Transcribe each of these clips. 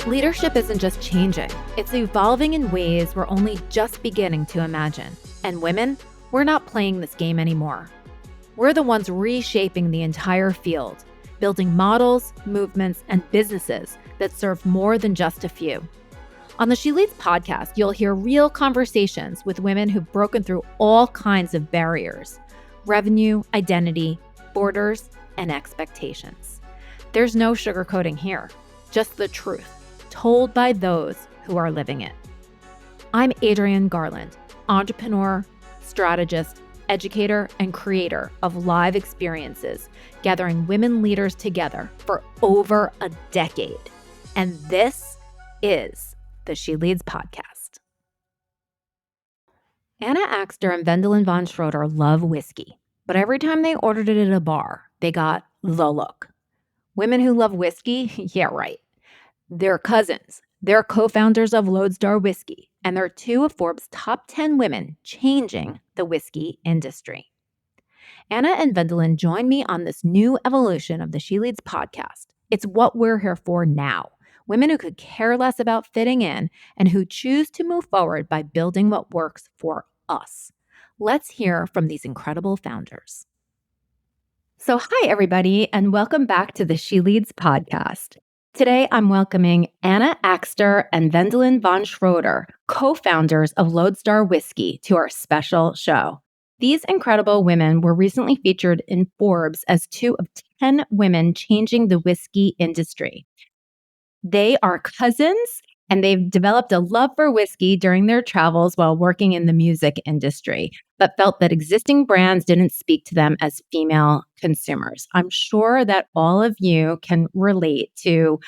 Leadership isn't just changing, it's evolving in ways we're only just beginning to imagine. And women, we're not playing this game anymore. We're the ones reshaping the entire field, building models, movements, and businesses that serve more than just a few. On the She Leads podcast, you'll hear real conversations with women who've broken through all kinds of barriers: revenue, identity, borders, and expectations. There's no sugarcoating here, just the truth, told by those who are living it. I'm Adrienne Garland, entrepreneur, strategist, educator, and creator of live experiences, gathering women leaders together for over a decade. And this is the She Leads podcast. Anna Axster and Wendelin von Schroder love whiskey, but every time they ordered it at a bar, they got the look. Women who love whiskey? Yeah, right. They're cousins. They're co-founders of Lodestar Whiskey, and they're two of Forbes' top 10 women changing the whiskey industry. Anna and Wendelin join me on this new evolution of the She Leads podcast. It's what we're here for now. Women who could care less about fitting in and who choose to move forward by building what works for us. Let's hear from these incredible founders. So hi, everybody, and welcome back to the She Leads podcast. Today, I'm welcoming Anna Axster and Wendelin von Schroder, co-founders of Lodestar Whiskey, to our special show. These incredible women were recently featured in Forbes as 2 of 10 women changing the whiskey industry. They are cousins, and they've developed a love for whiskey during their travels while working in the music industry, but felt that existing brands didn't speak to them as female consumers. I'm sure that all of you can relate to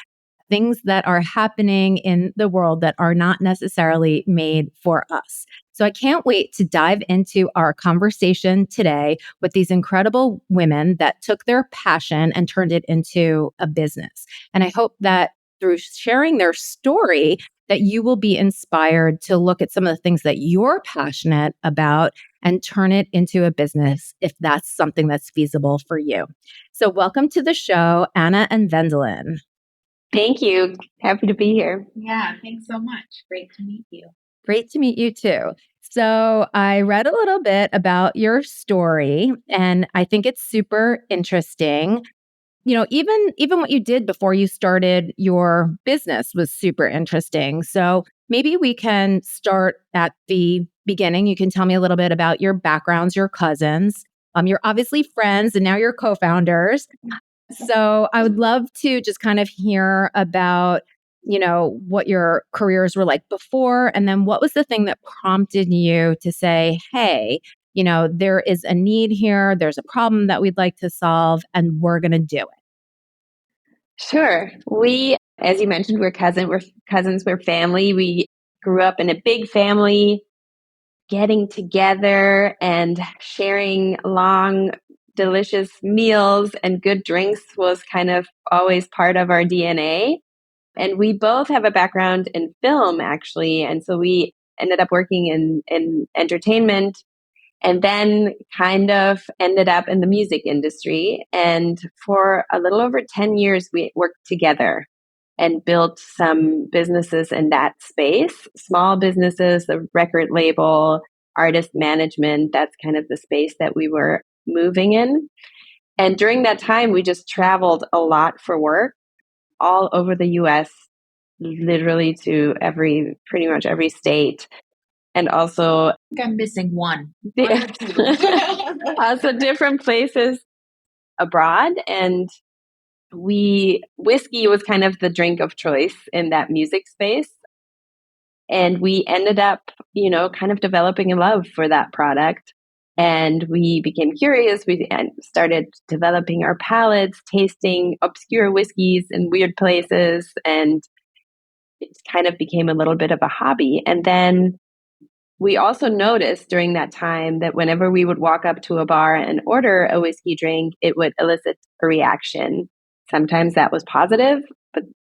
things that are happening in the world that are not necessarily made for us. So I can't wait to dive into our conversation today with these incredible women that took their passion and turned it into a business. And I hope that through sharing their story, that you will be inspired to look at some of the things that you're passionate about and turn it into a business if that's something that's feasible for you. So welcome to the show, Anna and Wendelin. Thank you. Happy to be here. Yeah, thanks so much. Great to meet you. Great to meet you too. So I read a little bit about your story, and I think it's super interesting. You know, even what you did before you started your business was super interesting. So maybe we can start at the beginning. You can tell me a little bit about your backgrounds, your cousins. You're obviously friends, and now you're co-founders. So I would love to just kind of hear about, what your careers were like before, and then what was the thing that prompted you to say, hey, there is a need here, there's a problem that we'd like to solve, and we're going to do it. Sure. As you mentioned, we're cousins, we're family. We grew up in a big family, getting together and sharing long, delicious meals and good drinks was kind of always part of our DNA. And we both have a background in film, actually. And so we ended up working in entertainment and then kind of ended up in the music industry. And for a little over 10 years, we worked together and built some businesses in that space, small businesses, the record label, artist management. That's kind of the space that we were moving in. And during that time, we just traveled a lot for work all over the US, literally to pretty much every state. And also, I think I'm missing one. Also different places abroad. And whiskey was kind of the drink of choice in that music space. And we ended up, kind of developing a love for that product. And we became curious. We started developing our palates, tasting obscure whiskeys in weird places. And it kind of became a little bit of a hobby. And then we also noticed during that time that whenever we would walk up to a bar and order a whiskey drink, it would elicit a reaction. Sometimes that was positive,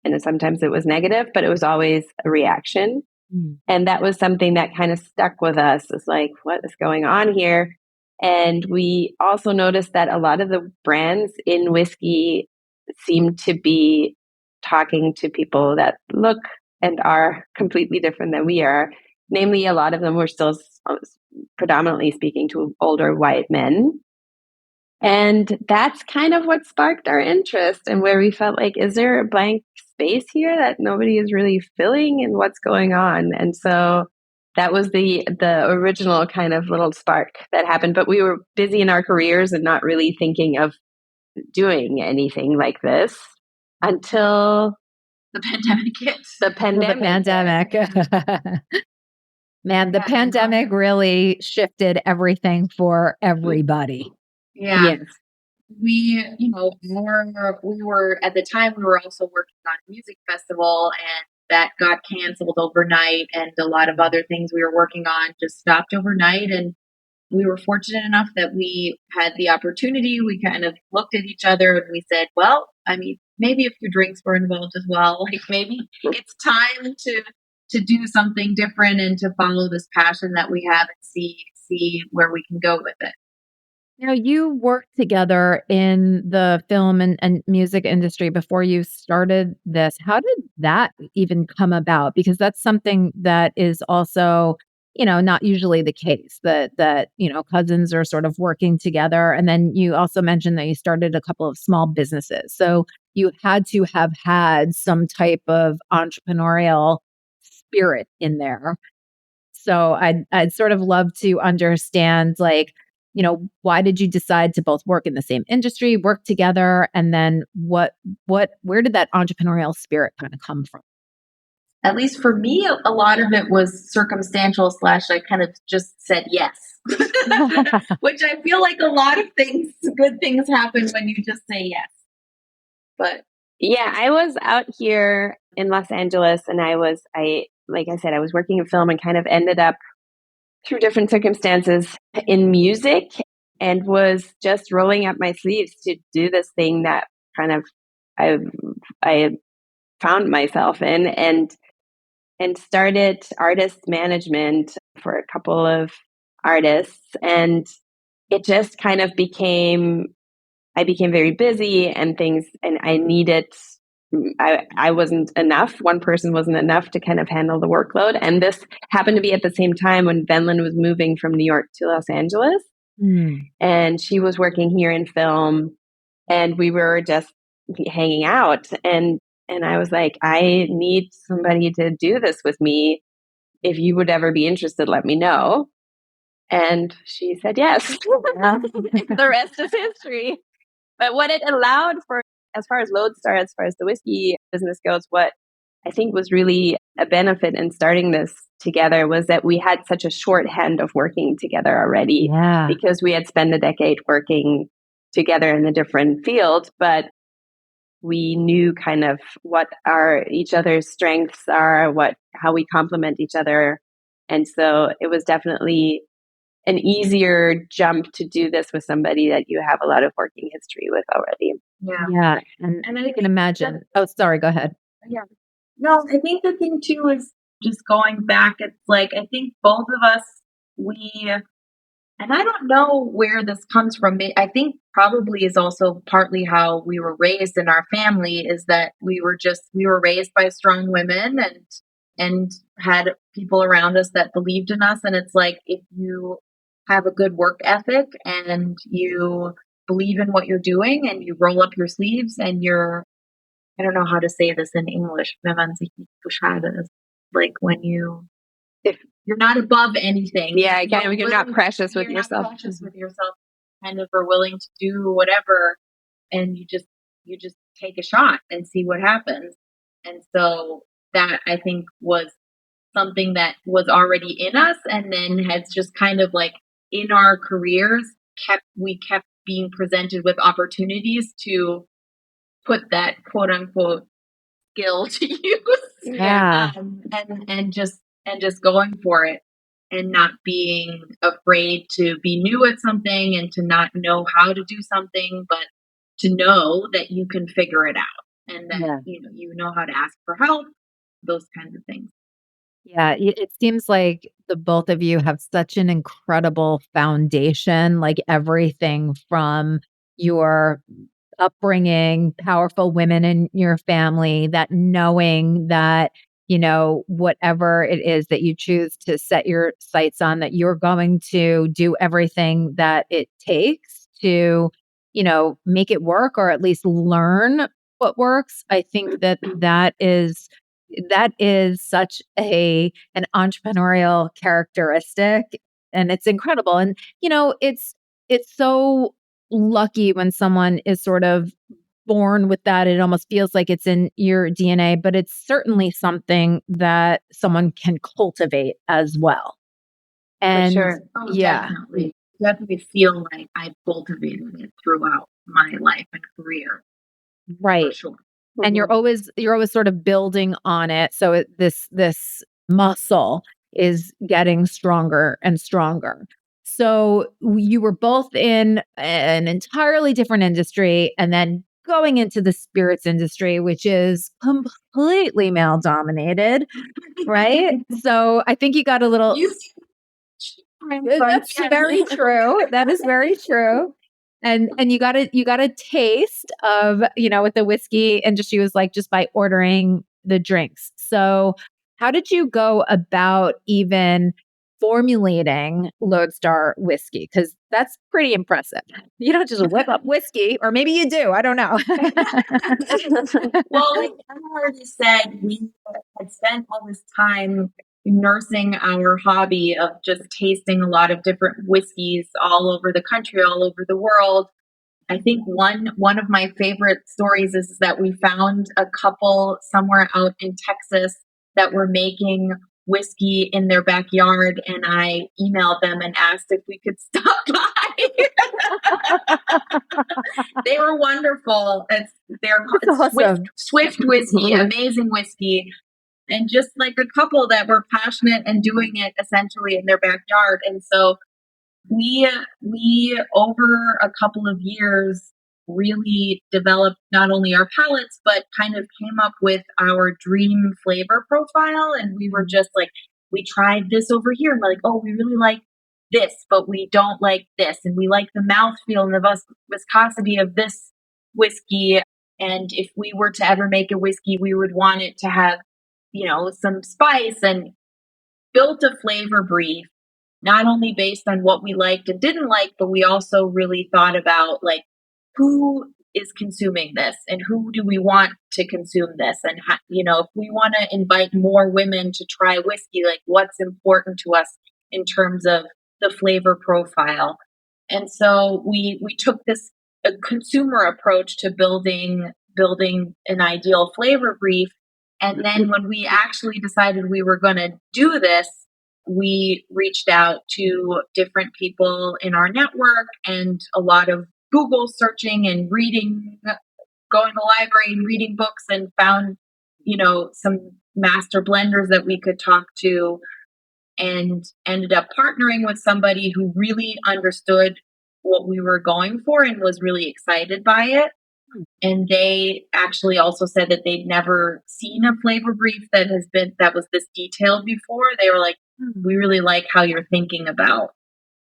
and sometimes it was negative, but it was always a reaction. And that was something that kind of stuck with us. It's like, what is going on here? And we also noticed that a lot of the brands in whiskey seemed to be talking to people that look and are completely different than we are. Namely, a lot of them were still predominantly speaking to older white men. And that's kind of what sparked our interest, and where we felt like, is there a blank space here that nobody is really filling, and what's going on? And so that was the original kind of little spark that happened. But we were busy in our careers and not really thinking of doing anything like this until The pandemic hit. the pandemic. Man, the pandemic really shifted everything for everybody. Yeah. Yes. We, we were at the time, we were also working on a music festival, and that got canceled overnight, and a lot of other things we were working on just stopped overnight. And we were fortunate enough that we had the opportunity. We kind of looked at each other and we said, well, I mean, maybe a few drinks were involved as well. Like, maybe it's time to do something different and to follow this passion that we have and see where we can go with it. Now, you worked together in the film and music industry before you started this. How did that even come about? Because that's something that is also, not usually the case, that cousins are sort of working together. And then you also mentioned that you started a couple of small businesses. So you had to have had some type of entrepreneurial spirit in there. So I'd sort of love to understand, like, why did you decide to both work in the same industry, work together, and then where did that entrepreneurial spirit kind of come from? At least for me, a lot of it was circumstantial / I kind of just said yes, which I feel like a lot of good things happen when you just say yes. But yeah, I was out here in Los Angeles, and like I said, I was working in film and kind of ended up through different circumstances in music, and was just rolling up my sleeves to do this thing that kind of I found myself in, and started artist management for a couple of artists. And it just kind of I became very busy and things, and I wasn't enough. One person wasn't enough to kind of handle the workload. And this happened to be at the same time when Wendelin was moving from New York to Los Angeles. And she was working here in film, and we were just hanging out. And I was like, I need somebody to do this with me. If you would ever be interested, let me know. And she said yes. The rest is history. But what it allowed for, as far as Lodestar, as far as the whiskey business goes, what I think was really a benefit in starting this together was that we had such a shorthand of working together already. Yeah. Because we had spent a decade working together in a different field, but we knew kind of what each other's strengths are, how we complement each other. And so it was definitely an easier jump to do this with somebody that you have a lot of working history with already. Yeah. And I can imagine. Oh, sorry. Go ahead. Yeah. No, I think the thing too is just going back. It's like, I think both of us, and I don't know where this comes from. I think probably is also partly how we were raised in our family, is that we were raised by strong women and had people around us that believed in us. And it's like, if you have a good work ethic and you believe in what you're doing and you roll up your sleeves and I don't know how to say this in English, wenn man sich nicht zu schade ist. Like if you're not above anything. Yeah, again, you're not precious with yourself. Not precious with yourself, kind of are willing to do whatever, and you just take a shot and see what happens. And so that, I think, was something that was already in us, and then has just kind of like in our careers we kept being presented with opportunities to put that quote unquote skill to use. Yeah. And just going for it and not being afraid to be new at something and to not know how to do something, but to know that you can figure it out and that you know how to ask for help, those kinds of things. Yeah, it seems like the both of you have such an incredible foundation, like everything from your upbringing, powerful women in your family, that knowing that, whatever it is that you choose to set your sights on, that you're going to do everything that it takes to, make it work, or at least learn what works. I think that is such an entrepreneurial characteristic, and it's incredible. And it's so lucky when is sort of born with that. It almost feels like it's in your DNA, but it's certainly something that someone can cultivate as well. And For sure. Oh, yeah, definitely feel like I cultivated it throughout my life and career, for right. sure. And you're always sort of building on it. So this muscle is getting stronger and stronger. So you were both in an entirely different industry, and then going into the spirits industry, which is completely male dominated, right? So I think you got a little. You That's very true. That is very true. And you got a taste of, what the whiskey industry was like just by ordering the drinks. So how did you go about even formulating Lodestar whiskey? Because that's pretty impressive. You don't just whip up whiskey, or maybe you do. I don't know. Well, like Anna already said, we had spent all this time nursing our hobby of just tasting a lot of different whiskeys all over the country, all over the world. I think one of my favorite stories is that we found a couple somewhere out in Texas that were making whiskey in their backyard, and I emailed them and asked if we could stop by. They were wonderful. They're Awesome. Swift whiskey, amazing whiskey, and just like a couple that were passionate and doing it essentially in their backyard. And so we over a couple of years really developed not only our palates but kind of came up with our dream flavor profile. And we were just like, we tried this over here and we're like, oh, we really like this, but we don't like this, and we like the mouthfeel and the viscosity of this whiskey. And if we were to ever make a whiskey, we would want it to have, some spice, and built a flavor brief not only based on what we liked and didn't like, but we also really thought about like who is consuming this and who do we want to consume this, and how, if we want to invite more women to try whiskey, like what's important to us in terms of the flavor profile. And so we took this a consumer approach to building an ideal flavor brief. And then when we actually decided we were going to do this, we reached out to different people in our network and a lot of Google searching and reading, going to the library and reading books, and found, some master blenders that we could talk to, and ended up partnering with somebody who really understood what we were going for and was really excited by it. And they actually also said that they'd never seen a flavor brief that was this detailed before. They were like, we really like how you're thinking about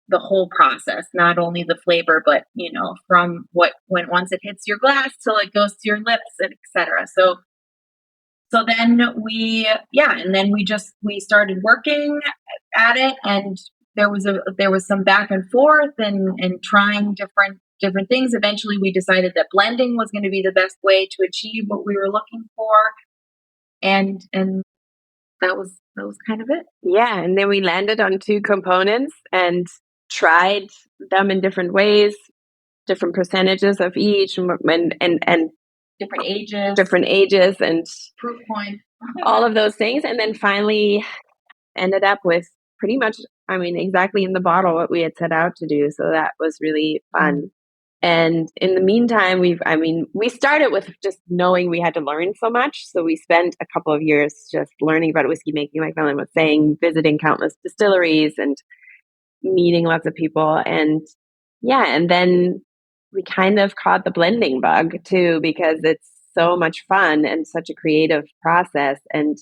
the whole process, not only the flavor, but from once it hits your glass till it goes to your lips, and etc. So then we started working at it, and there was some back and forth and trying different things. Eventually we decided that blending was going to be the best way to achieve what we were looking for. And that was kind of it. Yeah, and then we landed on 2 components and tried them in different ways, different percentages of each, and different ages and proof point, all of those things. And then finally ended up with pretty much, exactly in the bottle what we had set out to do. So that was really fun. And in the meantime, we started with just knowing we had to learn so much. So we spent a couple of years just learning about whiskey making, like Wendelin was saying, visiting countless distilleries and meeting lots of people. And then we kind of caught the blending bug too, because it's so much fun and such a creative process. And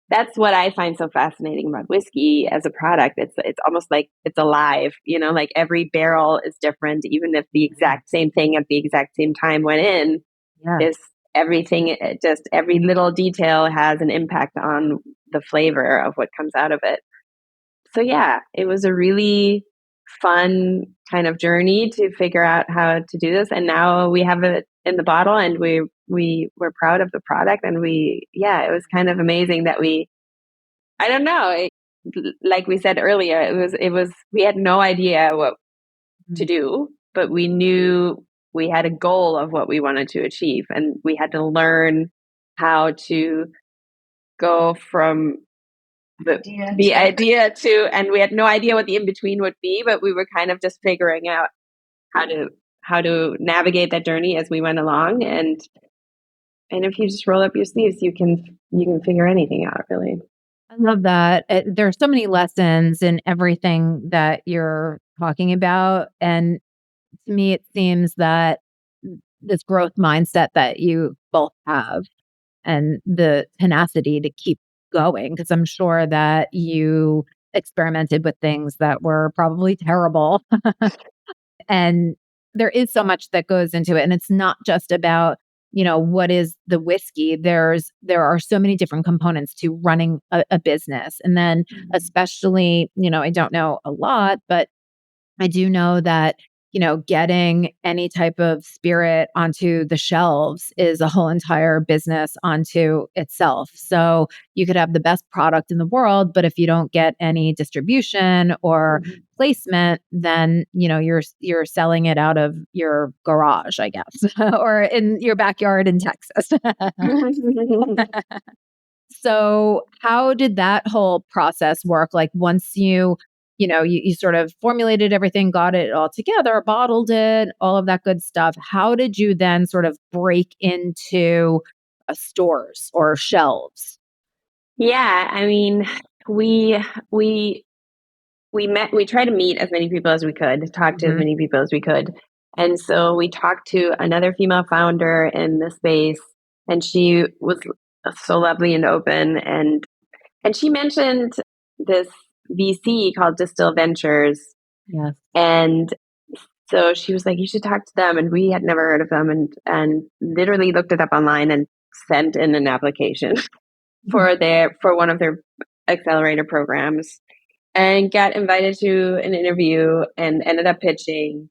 that's what I find so fascinating about whiskey as a product. It's almost like it's alive, like every barrel is different, even if the exact same thing at the exact same time went in. Yeah. Is everything, just every little detail has an impact on the flavor of what comes out of it. So yeah, it was a really fun kind of journey to figure out how to do this, and now we have it in the bottle, and we're proud of the product, and it was kind of amazing that I don't know, like we said earlier, it was we had no idea what to do, but we knew we had a goal of what we wanted to achieve, and we had to learn how to go from the idea to, and we had no idea what the in between would be, but we were kind of just figuring out how to navigate that journey as we went along. And if you just roll up your sleeves, you can figure anything out, really. I love that. There are so many lessons in everything that you're talking about. And to me, it seems that this growth mindset that you both have and the tenacity to keep going, because I'm sure that you experimented with things that were probably terrible. And there is so much that goes into it. And it's not just about, what is the whiskey? There are so many different components to running a business. And then especially, I don't know a lot, but I do know that, getting any type of spirit onto the shelves is a whole entire business onto itself. So you could have the best product in the world, but if you don't get any distribution or placement, then, you're selling it out of your garage, I guess, or in your backyard in Texas. So how did that whole process work? Like once you sort of formulated everything, got it all together, bottled it, all of that good stuff. How did you then sort of break into stores or shelves? Yeah, I mean, we we we tried to meet as many people as we could, talk to as Mhm. many people as we could. And so we talked to another female founder in the space, and she was so lovely and open, and she mentioned this VC called Distill Ventures. Yes. And so she was like, you should talk to them. And we had never heard of them, and literally looked it up online and sent in an application for one of their accelerator programs, and got invited to an interview, and ended up pitching,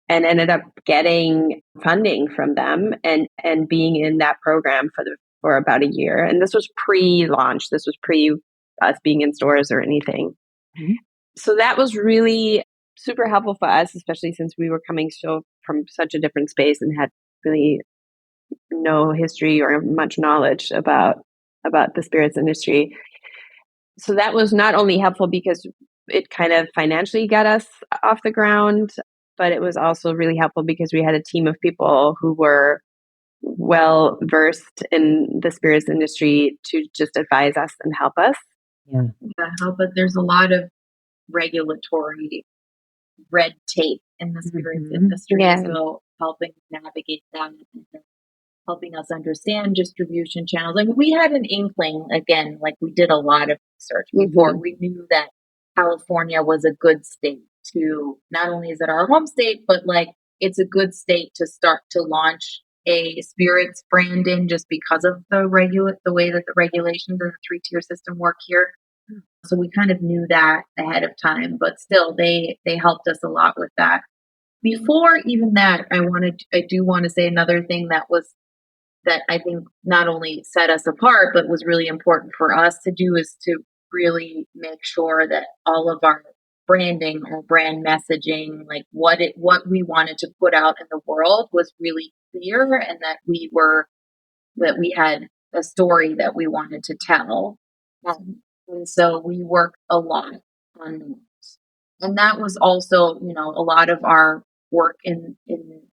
and ended up getting funding from them, and being in that program for about a year. And this was pre-launch. This was pre us being in stores or anything. Mhm. So that was really super helpful for us, especially since we were coming from such a different space and had really no history or much knowledge about the spirits industry. So that was not only helpful because it kind of financially got us off the ground, but it was also really helpful because we had a team of people who were well versed in the spirits industry to just advise us and help us. Yeah. But there's a lot of regulatory red tape in the spirits Mhm. industry. Yeah. So helping navigate that and helping us understand distribution channels. I mean, we had an inkling, again, like we did a lot of research before. We knew that California was a good state to, not only is it our home state, but like it's a good state to start to launch a spirits brand in, just because of the way that the regulations and the 3-tier system work here. So we kind of knew that ahead of time, but still they helped us a lot with that. Before even that, I do want to say another thing that I think not only set us apart, but was really important for us to do, is to really make sure that all of our branding or brand messaging, like what we wanted to put out in the world, was really clear, and that we had a story that we wanted to tell. And so we worked a lot on that. And that was also, a lot of our work in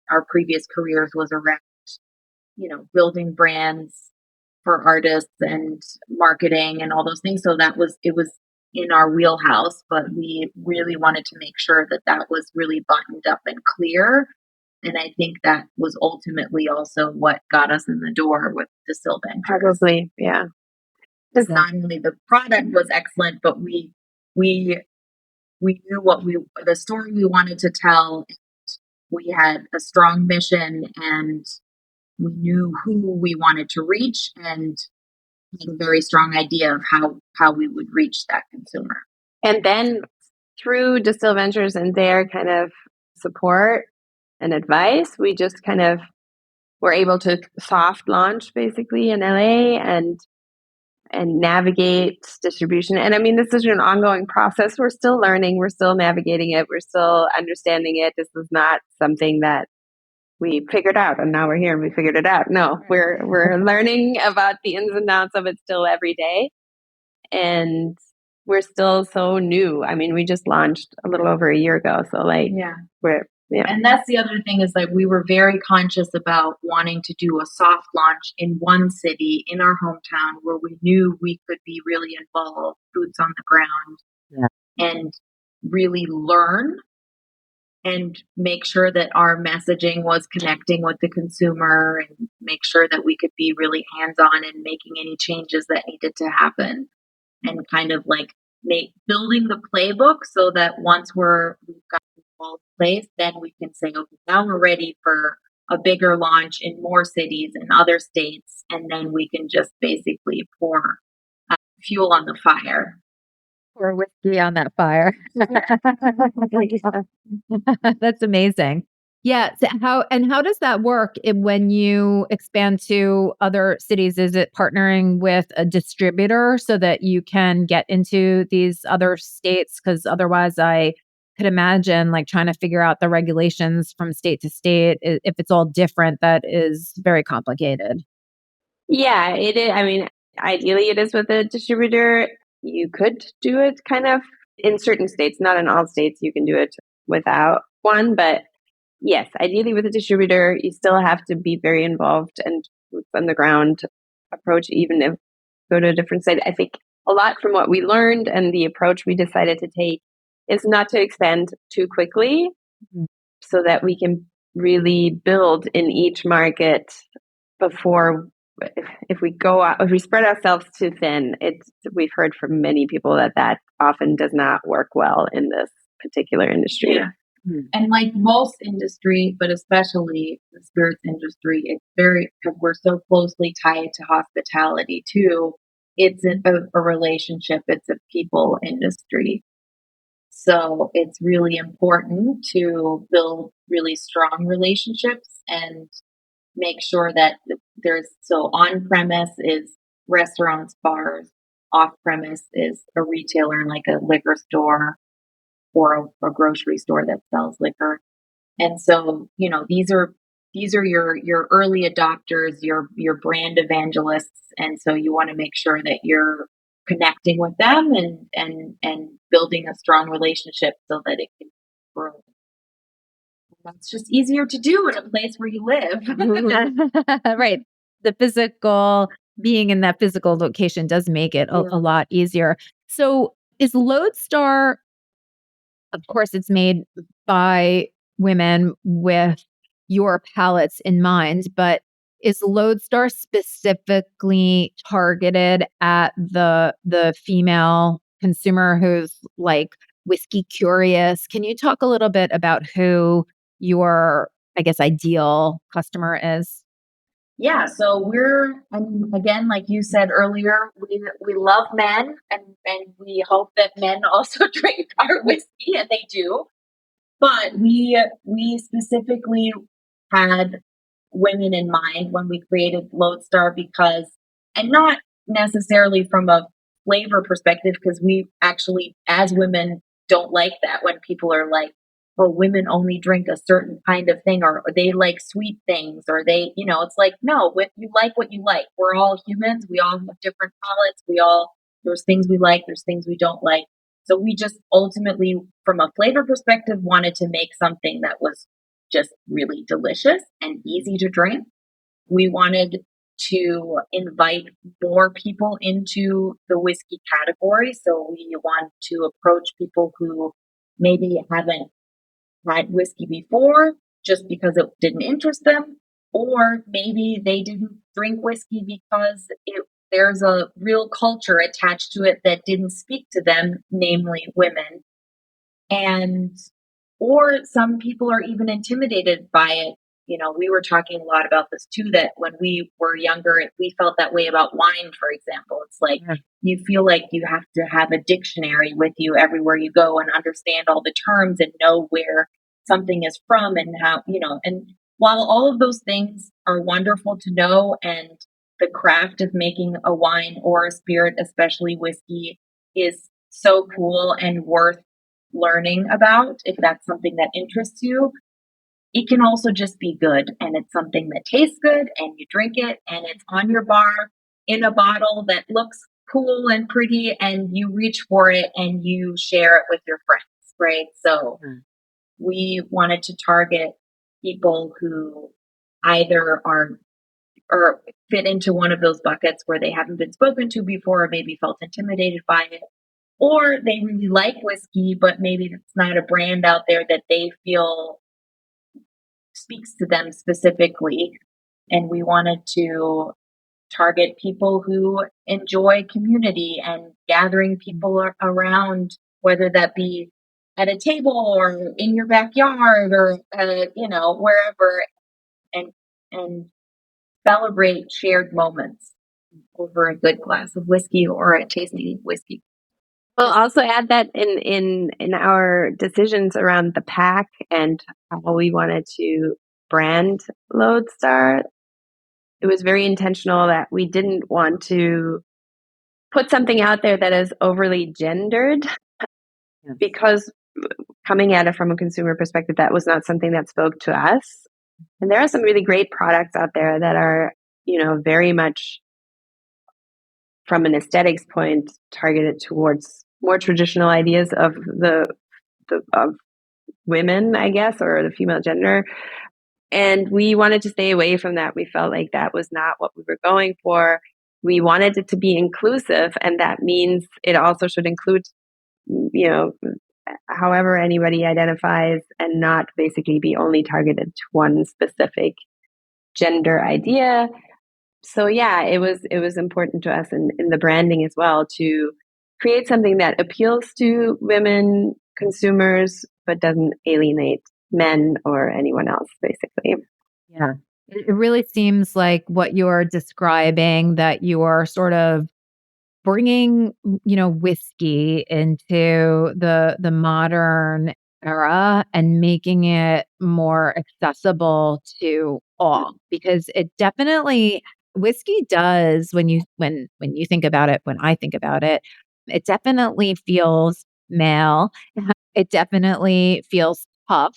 our previous careers was around, building brands for artists and marketing and all those things. So it was in our wheelhouse, but we really wanted to make sure that that was really buttoned up and clear. And I think that was ultimately also what got us in the door with Distill Ventures. Probably, yeah. Because not only the product was excellent, but we knew the story we wanted to tell. We had a strong mission, and we knew who we wanted to reach, and had a very strong idea of how we would reach that consumer. And then through Distill Ventures and their kind of support and advice, we just kind of were able to soft launch basically in LA and navigate distribution. And I mean, this is an ongoing process. We're still learning. We're still navigating it. We're still understanding it. This is not something that we figured out and now we're here and we figured it out. No, we're learning about the ins and outs of it still every day. And we're still so new. I mean, we just launched a little over a year ago. So and that's the other thing is that we were very conscious about wanting to do a soft launch in one city in our hometown where we knew we could be really involved, boots on the ground, and really learn and make sure that our messaging was connecting with the consumer and make sure that we could be really hands-on in making any changes that needed to happen and kind of like building the playbook so that once we've got it all in place, then we can say, okay, now we're ready for a bigger launch in more cities and other states, and then we can just basically pour fuel on the fire. Pour whiskey on that fire. That's amazing. Yeah. So how does that work when you expand to other cities? Is it partnering with a distributor so that you can get into these other states? Because otherwise, I could imagine like trying to figure out the regulations from state to state. If it's all different, that is very complicated. Yeah, it is. I mean, ideally, it is with a distributor. You could do it kind of in certain states, not in all states. You can do it without one, but yes, ideally with a distributor, you still have to be very involved and boots on the ground approach, even if go to a different state. I think a lot from what we learned and the approach we decided to take is not to expand too quickly so that we can really build in each market before if we spread ourselves too thin, we've heard from many people that often does not work well in this particular industry. Yeah. And like most industry, but especially the spirits industry, it's because we're so closely tied to hospitality too. It's a relationship. It's a people industry. So it's really important to build really strong relationships and make sure that on premise is restaurants, bars, off premise is a retailer like a liquor store or a grocery store that sells liquor. And so, these are your early adopters, your brand evangelists. And so you want to make sure that you're connecting with them and building a strong relationship so that it can grow. That's just easier to do in a place where you live. Right. Being in that physical location does make it a lot easier. So is Lodestar, of course, it's made by women with your palates in mind, but is Lodestar specifically targeted at the female consumer who's like whiskey curious? Can you talk a little bit about who your, I guess, ideal customer is? Yeah, so again, like you said earlier, we love men and we hope that men also drink our whiskey, and they do. But we specifically had women in mind when we created Lodestar and not necessarily from a flavor perspective, because we actually, as women, don't like that when people are like, oh, women only drink a certain kind of thing, or they like sweet things, or it's like, no, you like what you like. We're all humans. We all have different palates. There's things we like, there's things we don't like. So we just ultimately, from a flavor perspective, wanted to make something that was just really delicious and easy to drink. We wanted to invite more people into the whiskey category. So we want to approach people who maybe haven't had whiskey before just because it didn't interest them, or maybe they didn't drink whiskey because there's a real culture attached to it that didn't speak to them, namely women. And or some people are even intimidated by it. We were talking a lot about this too, that when we were younger, we felt that way about wine, for example. It's like you feel like you have to have a dictionary with you everywhere you go and understand all the terms and know where something is from and how, and while all of those things are wonderful to know, and the craft of making a wine or a spirit, especially whiskey, is so cool and worth learning about if that's something that interests you, it can also just be good. And it's something that tastes good and you drink it and it's on your bar in a bottle that looks cool and pretty, and you reach for it and you share it with your friends, right? So we wanted to target people who either are or fit into one of those buckets where they haven't been spoken to before or maybe felt intimidated by it, or they really like whiskey, but maybe it's not a brand out there that they feel speaks to them specifically. And we wanted to target people who enjoy community and gathering people around, whether that be at a table or in your backyard or wherever, and celebrate shared moments over a good glass of whiskey or a tasty whiskey. We'll also add that in our decisions around the pack and how we wanted to brand Lodestar. It was very intentional that we didn't want to put something out there that is overly gendered, because coming at it from a consumer perspective, that was not something that spoke to us. And there are some really great products out there that are, very much from an aesthetics point targeted towards more traditional ideas of of women, I guess, or the female gender. And we wanted to stay away from that. We felt like that was not what we were going for. We wanted it to be inclusive, and that means it also should include, however anybody identifies, and not basically be only targeted to one specific gender idea. So yeah, it was important to us in the branding as well to create something that appeals to women consumers but doesn't alienate men or anyone else, basically. Yeah. It really seems like what you're describing, that you are sort of bringing, whiskey into the modern era and making it more accessible to all, because it definitely whiskey does, when you think about it, when I think about it, it definitely feels male. It definitely feels tough.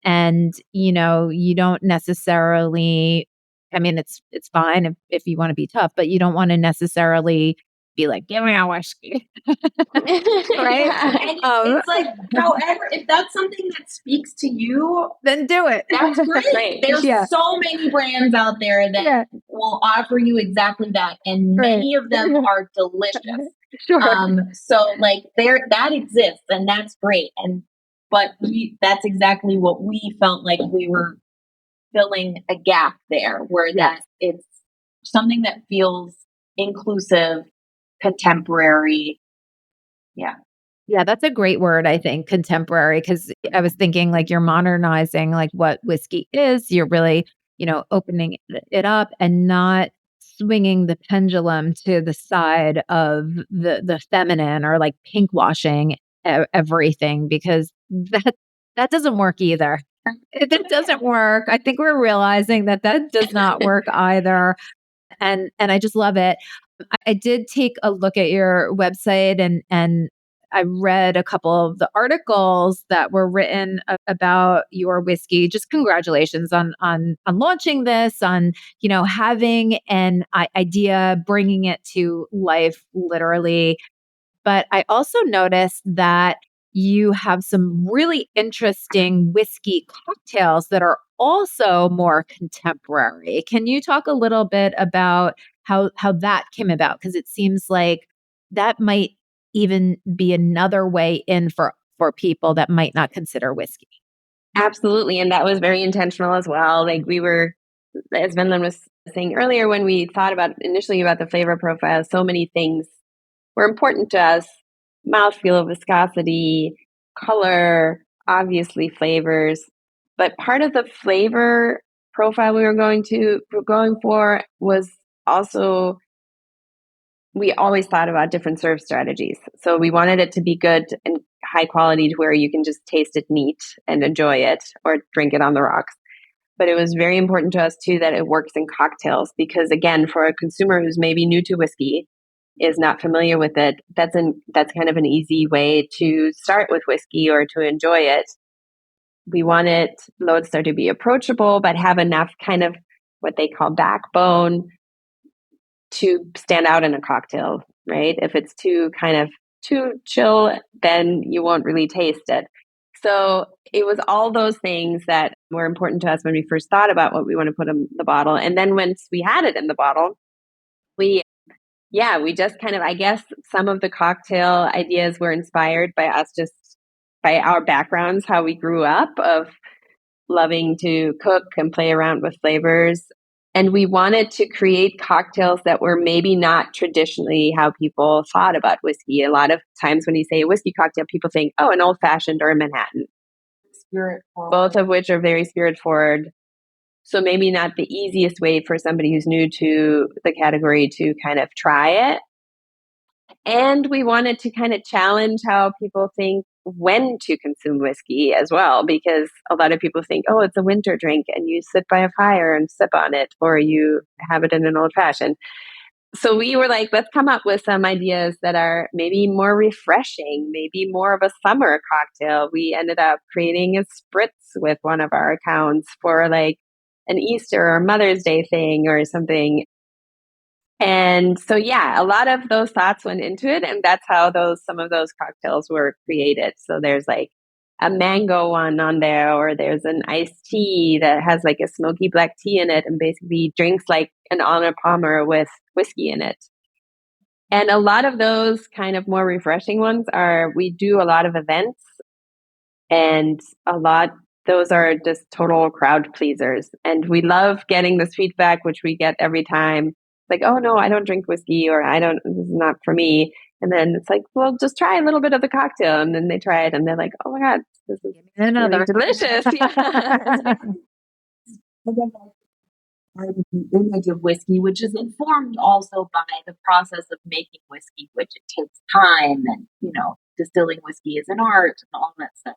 And, you don't necessarily, I mean, it's fine if you want to be tough, but you don't want to necessarily be like, give me a whiskey. Right? Yeah. And it's like, however, if that's something that speaks to you, Then do it. that's great. Right. There's Yeah. so many brands out there that Yeah. will offer you exactly that, and Right. many of them are delicious. Sure. So like that exists, and that's great. But that's exactly what we felt like we were filling a gap there, where that it's something that feels inclusive, contemporary. Yeah. Yeah, that's a great word, I think, contemporary, because I was thinking like you're modernizing like what whiskey is. You're really, opening it up and not swinging the pendulum to the side of the feminine, or like pink washing everything, because that doesn't work either. It doesn't work. I think we're realizing that does not work either. And I just love it. I did take a look at your website, and I read a couple of the articles that were written about your whiskey. Just congratulations on launching this, on having an idea, bringing it to life, literally. But I also noticed that you have some really interesting whiskey cocktails that are also more contemporary. Can you talk a little bit about how that came about? Because it seems like that might even be another way in for people that might not consider whiskey. Absolutely. And that was very intentional as well. Like we were as Wendelin was saying earlier, when we thought about initially about the flavor profile, so many things were important to us: mouthfeel, viscosity, color, obviously flavors. But part of the flavor profile we were going for was also, we always thought about different serve strategies. So we wanted it to be good and high quality to where you can just taste it neat and enjoy it or drink it on the rocks. But it was very important to us too that it works in cocktails, because again, for a consumer who's maybe new to whiskey, is not familiar with it, that's kind of an easy way to start with whiskey or to enjoy it. We wanted Lodestar to be approachable, but have enough kind of what they call backbone to stand out in a cocktail, right? If it's too chill, then you won't really taste it. So it was all those things that were important to us when we first thought about what we want to put in the bottle. And then once we had it in the bottle, we just kind of, I guess some of the cocktail ideas were inspired by us, just by our backgrounds, how we grew up, of loving to cook and play around with flavors. And we wanted to create cocktails that were maybe not traditionally how people thought about whiskey. A lot of times when you say a whiskey cocktail, people think, oh, an old fashioned or a Manhattan. Spirit forward. Both of which are very spirit forward. So maybe not the easiest way for somebody who's new to the category to kind of try it. And we wanted to kind of challenge how people think when to consume whiskey as well, because a lot of people think, oh, it's a winter drink and you sit by a fire and sip on it, or you have it in an old fashioned. So we were like, let's come up with some ideas that are maybe more refreshing, maybe more of a summer cocktail. We ended up creating a spritz with one of our accounts for like an Easter or Mother's Day thing or something. And so, a lot of those thoughts went into it, and that's how some of those cocktails were created. So there's like a mango one on there, or there's an iced tea that has like a smoky black tea in it and basically drinks like an Arnold Palmer with whiskey in it. And a lot of those kind of more refreshing ones we do a lot of events, and those are just total crowd pleasers. And we love getting this feedback, which we get every time. Like, oh no, I don't drink whiskey, or this is not for me. And then it's like, well, just try a little bit of the cocktail. And then they try it and they're like, oh my God, this is really delicious. And then part of the image of whiskey, which is informed also by the process of making whiskey, which it takes time, and distilling whiskey is an art and all that stuff,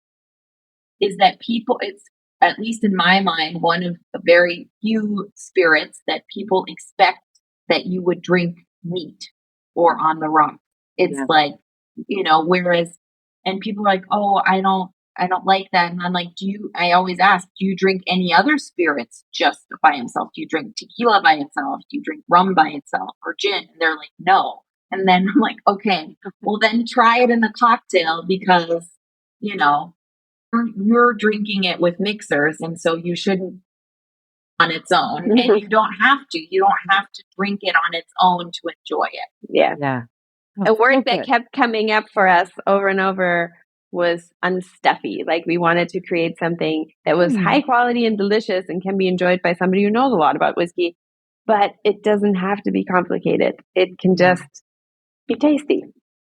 is that it's, at least in my mind, one of the very few spirits that people expect that you would drink neat or on the rocks. It's like, whereas, and people are like, oh, I don't like that. And I'm like, I always ask, do you drink any other spirits just by himself? Do you drink tequila by itself? Do you drink rum by itself or gin? And they're like, no. And then I'm like, okay, well then try it in the cocktail, because, you're drinking it with mixers, and so you shouldn't on its own. And you don't have to drink it on its own to enjoy it. Yeah. A word that kept coming up for us over and over was unstuffy. Like, we wanted to create something that was high quality and delicious and can be enjoyed by somebody who knows a lot about whiskey, but it doesn't have to be complicated. It can just be tasty.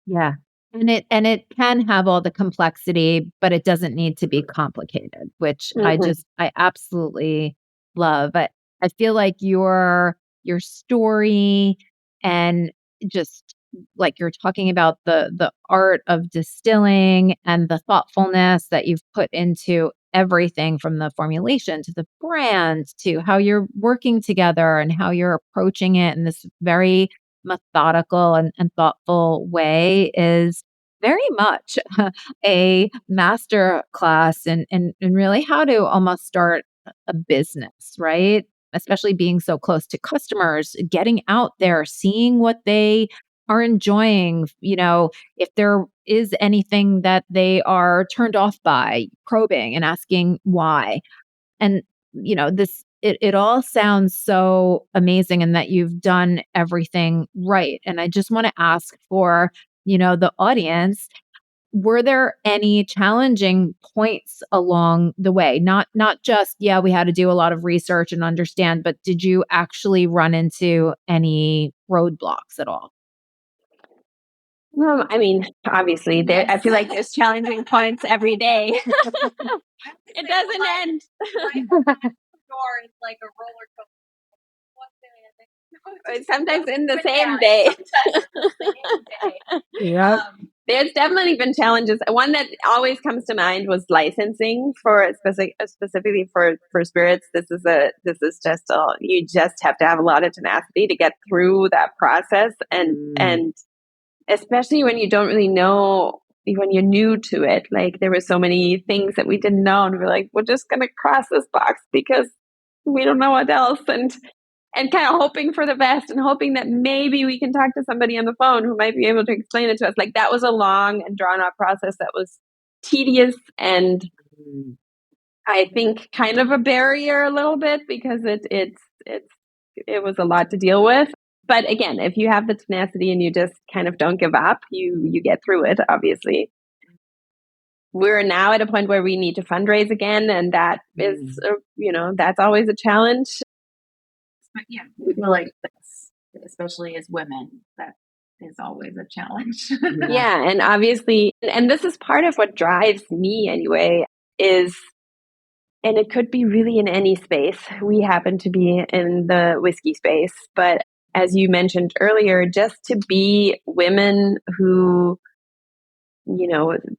Yeah. And it can have all the complexity, but it doesn't need to be complicated, which I absolutely love. But I feel like your story, and just like you're talking about the art of distilling and the thoughtfulness that you've put into everything, from the formulation to the brand to how you're working together and how you're approaching it in this very methodical and thoughtful way, is very much a master class in really how to almost start a business, right? Especially being so close to customers, getting out there, seeing what they are enjoying, if there is anything that they are turned off by, probing and asking why. And it all sounds so amazing, and that you've done everything right. And I just want to ask for, the audience, were there any challenging points along the way? Not just, yeah, we had to do a lot of research and understand, but did you actually run into any roadblocks at all? I mean, obviously, I feel like there's challenging points every day. It doesn't end. Door is like a roller coaster. Sometimes in the same day. Yeah. There's definitely been challenges. One that always comes to mind was licensing for specifically for spirits. This is just you just have to have a lot of tenacity to get through that process, and especially when you don't really know, when you're new to it. Like, there were so many things that we didn't know, and we're like, we're just gonna cross this box because we don't know what else, and kind of hoping for the best and hoping that maybe we can talk to somebody on the phone who might be able to explain it to us. Like, that was a long and drawn out process that was tedious, and I think kind of a barrier a little bit, because it was a lot to deal with. But again, if you have the tenacity and you just kind of don't give up, you get through it, obviously. We're now at a point where we need to fundraise again, and that is, that's always a challenge. But yeah, we feel like this, especially as women, that is always a challenge. Yeah, and obviously, and this is part of what drives me anyway, is, and it could be really in any space. We happen to be in the whiskey space, but as you mentioned earlier, just to be women who,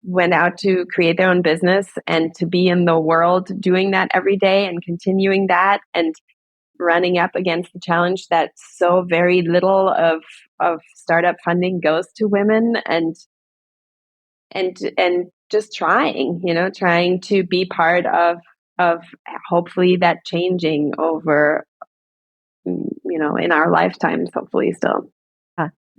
went out to create their own business, and to be in the world doing that every day and continuing that, and running up against the challenge that so very little of startup funding goes to women, and just trying to be part of hopefully that changing over, in our lifetimes, hopefully still.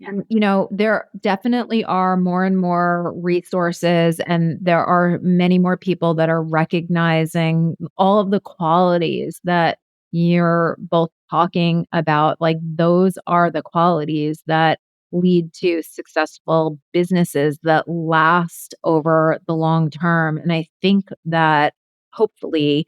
And, there definitely are more and more resources, and there are many more people that are recognizing all of the qualities that you're both talking about. Like, those are the qualities that lead to successful businesses that last over the long term. And I think that hopefully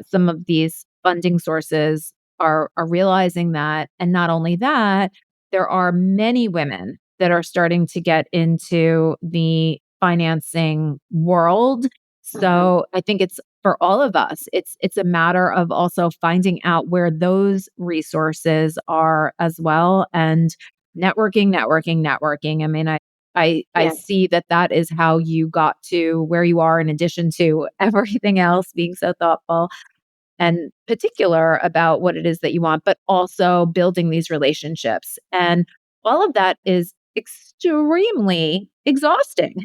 some of these funding sources are realizing that. And not only that, there are many women that are starting to get into the financing world. So I think it's for all of us, it's a matter of also finding out where those resources are as well, and networking. I mean, I Yes. see that is how you got to where you are, in addition to everything else, being so thoughtful and particular about what it is that you want, but also building these relationships. And all of that is extremely exhausting.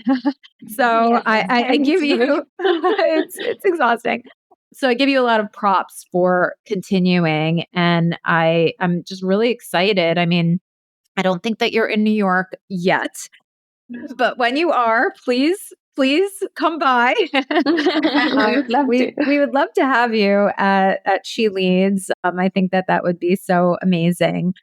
So Yes, I give you, it's exhausting. So I give you a lot of props for continuing. And I'm just really excited. I mean, I don't think that you're in New York yet, but when you are, please come by. We would love to. We would love to have you at She Leads. I think that would be so amazing.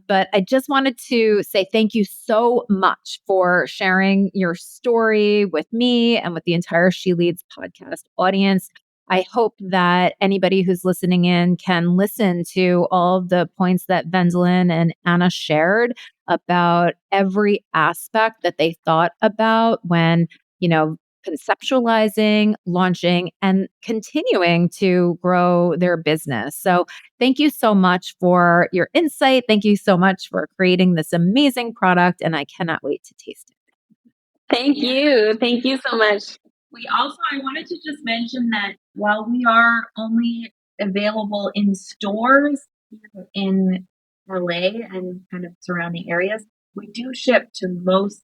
But I just wanted to say thank you so much for sharing your story with me and with the entire She Leads podcast audience. I hope that anybody who's listening in can listen to all of the points that Wendelin and Anna shared about every aspect that they thought about when, conceptualizing, launching, and continuing to grow their business. So thank you so much for your insight. Thank you so much for creating this amazing product, and I cannot wait to taste it. Thank you. Thank you so much. I wanted to just mention that while we are only available in stores in LA and kind of surrounding areas, we do ship to most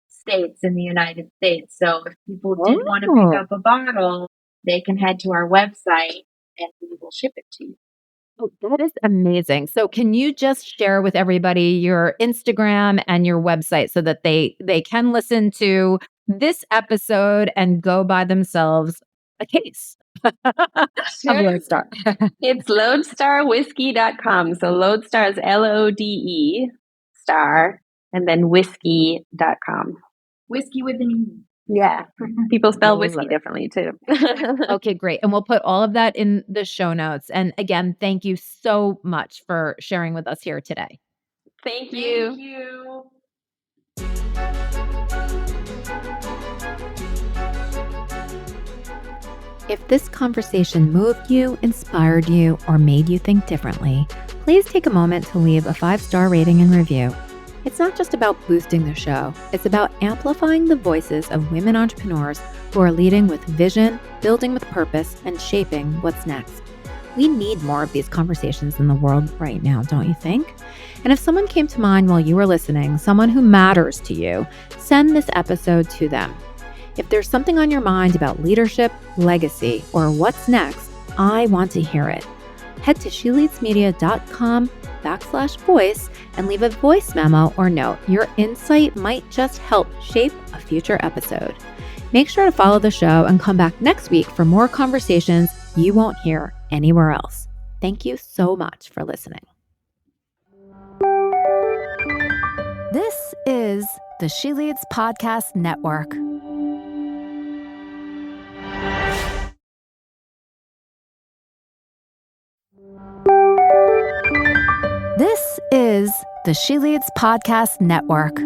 states in the United States. So if people did want to pick up a bottle, they can head to our website and we will ship it to you. Oh, that is amazing. So can you just share with everybody your Instagram and your website so that they can listen to this episode and go buy themselves a case of Lodestar? It's lodestarwhiskey.com. So Lodestar is LODE star, and then whiskey.com. Whiskey with an E. Yeah. People spell Oh, whiskey love it. differently too. Okay, great. And we'll put all of that in the show notes. And again, thank you so much for sharing with us here today. Thank you. Thank you. If this conversation moved you, inspired you, or made you think differently, please take a moment to leave a 5-star rating and review. It's not just about boosting the show, it's about amplifying the voices of women entrepreneurs who are leading with vision, building with purpose, and shaping what's next. We need more of these conversations in the world right now, don't you think? And if someone came to mind while you were listening, someone who matters to you, send this episode to them. If there's something on your mind about leadership, legacy, or what's next, I want to hear it. Head to sheleadsmedia.com/voice and leave a voice memo or note. Your insight might just help shape a future episode. Make sure to follow the show and come back next week for more conversations you won't hear anywhere else. Thank you so much for listening. This is the She Leads Podcast Network. This is the She Leads Podcast Network.